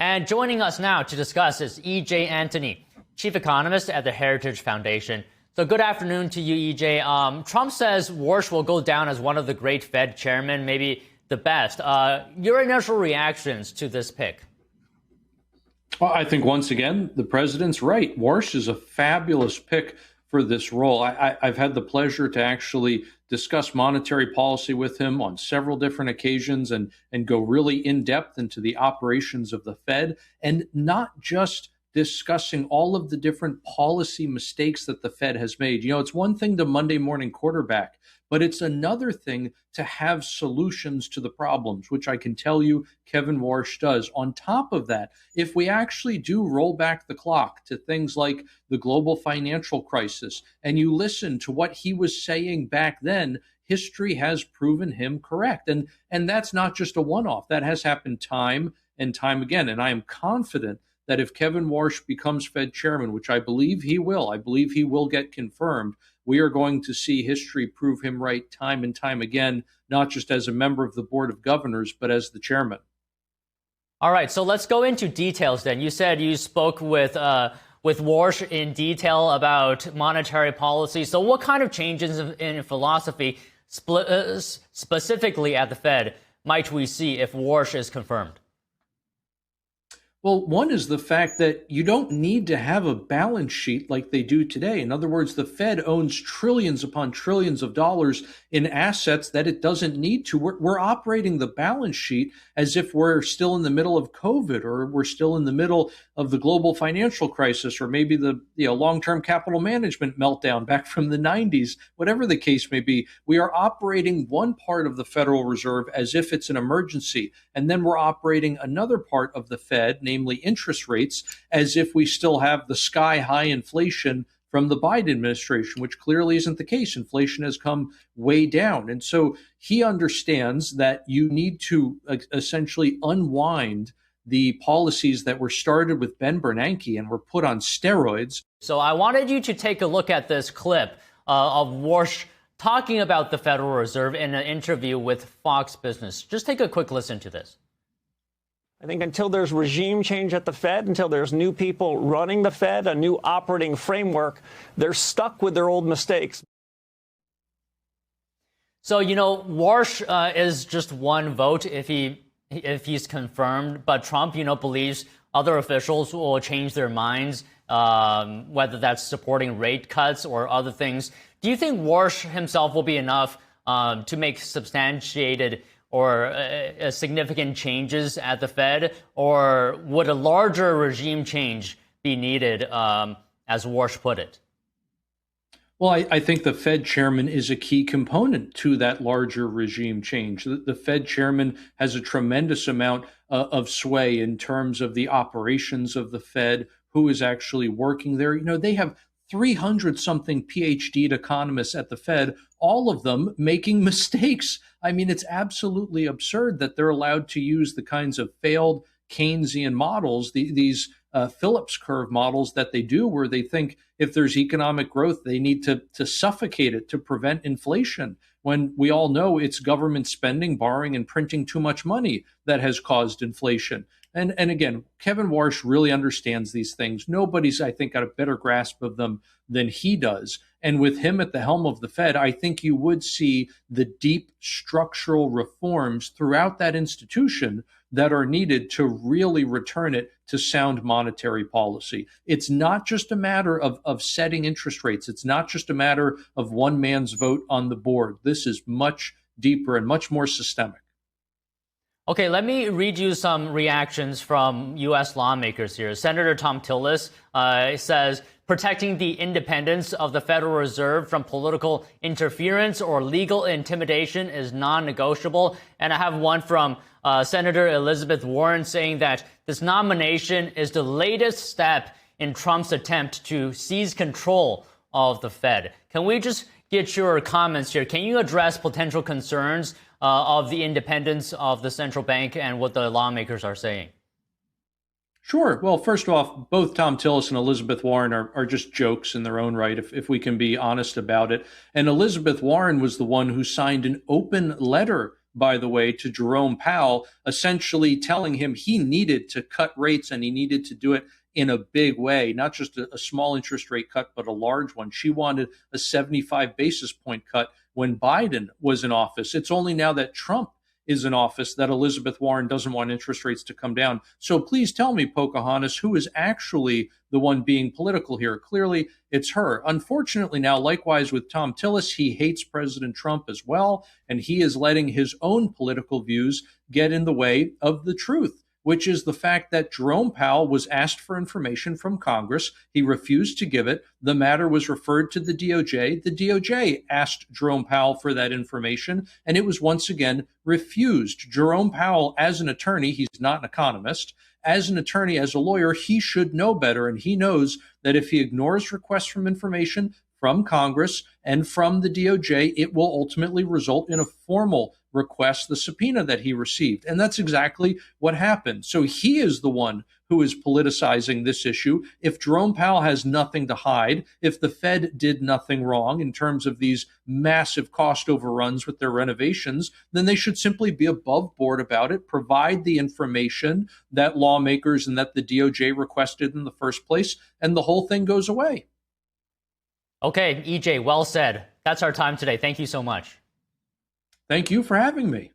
And joining us now to discuss is E.J. Antoni, chief economist at the Heritage Foundation. So good afternoon to you, E.J. Trump says Warsh will go down as one of the great Fed chairmen, maybe the best. Your initial reactions to this pick? Well, I think once again, the president's right. Warsh is a fabulous pick for this role. I've had the pleasure to actually discuss monetary policy with him on several different occasions and go really in depth into the operations of the Fed, and not just discussing all of the different policy mistakes that the Fed has made. You know, it's one thing to Monday morning quarterback, but it's another thing to have solutions to the problems, which I can tell you Kevin Warsh does. On top of that, if we actually do roll back the clock to things like the global financial crisis, and you listen to what he was saying back then, history has proven him correct. And that's not just a one-off. That has happened time and time again. And I am confident that if Kevin Warsh becomes Fed chairman, which I believe he will get confirmed, we are going to see history prove him right time and time again, not just as a member of the Board of Governors, but as the chairman. All right, so let's go into details then. You said you spoke with Warsh in detail about monetary policy. So what kind of changes in philosophy, specifically at the Fed, might we see if Warsh is confirmed? Well, one is the fact that you don't need to have a balance sheet like they do today. In other words, the Fed owns trillions upon trillions of dollars in assets that it doesn't need to. We're operating the balance sheet as if we're still in the middle of COVID, or we're still in the middle of the global financial crisis, or maybe the long-term capital management meltdown back from the 90s, whatever the case may be. We are operating one part of the Federal Reserve as if it's an emergency, and then we're operating another part of the Fed, namely interest rates, as if we still have the sky-high inflation from the Biden administration, which clearly isn't the case. Inflation has come way down. And so he understands that you need to essentially unwind the policies that were started with Ben Bernanke and were put on steroids. So I wanted you to take a look at this clip of Warsh talking about the Federal Reserve in an interview with Fox Business. Just take a quick listen to this. I think until there's regime change at the Fed, until there's new people running the Fed, a new operating framework, they're stuck with their old mistakes. So, Warsh is just one vote if he's confirmed, but Trump, believes other officials will change their minds, whether that's supporting rate cuts or other things. Do you think Warsh himself will be enough to make substantiated or significant changes at the Fed, or would a larger regime change be needed, as Warsh put it? Well, I think the Fed chairman is a key component to that larger regime change. The Fed chairman has a tremendous amount of sway in terms of the operations of the Fed, who is actually working there. They have 300-something PhD economists at the Fed, all of them making mistakes. I mean, it's absolutely absurd that they're allowed to use the kinds of failed Keynesian models, these Phillips curve models that they do, where they think if there's economic growth, they need to suffocate it to prevent inflation, when we all know it's government spending, borrowing, and printing too much money that has caused inflation. And again, Kevin Warsh really understands these things. Nobody's, I think, got a better grasp of them than he does. And with him at the helm of the Fed, I think you would see the deep structural reforms throughout that institution that are needed to really return it to sound monetary policy. It's not just a matter of setting interest rates. It's not just a matter of one man's vote on the board. This is much deeper and much more systemic. Okay, let me read you some reactions from U.S. lawmakers here. Senator Thom Tillis says, protecting the independence of the Federal Reserve from political interference or legal intimidation is non-negotiable. And I have one from Senator Elizabeth Warren saying that this nomination is the latest step in Trump's attempt to seize control of the Fed. Can we just get your comments here? Can you address potential concerns of the independence of the central bank and what the lawmakers are saying? Sure. Well, first off, both Thom Tillis and Elizabeth Warren are just jokes in their own right, if we can be honest about it. And Elizabeth Warren was the one who signed an open letter by the way, to Jerome Powell, essentially telling him he needed to cut rates and he needed to do it in a big way, not just a small interest rate cut, but a large one. She wanted a 75 basis point cut when Biden was in office. It's only now that Trump is in office that Elizabeth Warren doesn't want interest rates to come down. So please tell me, Pocahontas, who is actually the one being political here? Clearly, it's her. Unfortunately, now, likewise with Tom Tillis, he hates President Trump as well, and he is letting his own political views get in the way of the truth, which is the fact that Jerome Powell was asked for information from Congress. He refused to give it. The matter was referred to the DOJ. The DOJ asked Jerome Powell for that information, and it was once again refused. Jerome Powell, as an attorney, he's not an economist. As an attorney, as a lawyer, he should know better, and he knows that if he ignores requests for information from Congress and from the DOJ, it will ultimately result in a formal request, the subpoena that he received. And that's exactly what happened. So he is the one who is politicizing this issue. If Jerome Powell has nothing to hide, if the Fed did nothing wrong in terms of these massive cost overruns with their renovations, then they should simply be above board about it, provide the information that lawmakers and that the DOJ requested in the first place, and the whole thing goes away. Okay, EJ, well said. That's our time today. Thank you so much. Thank you for having me.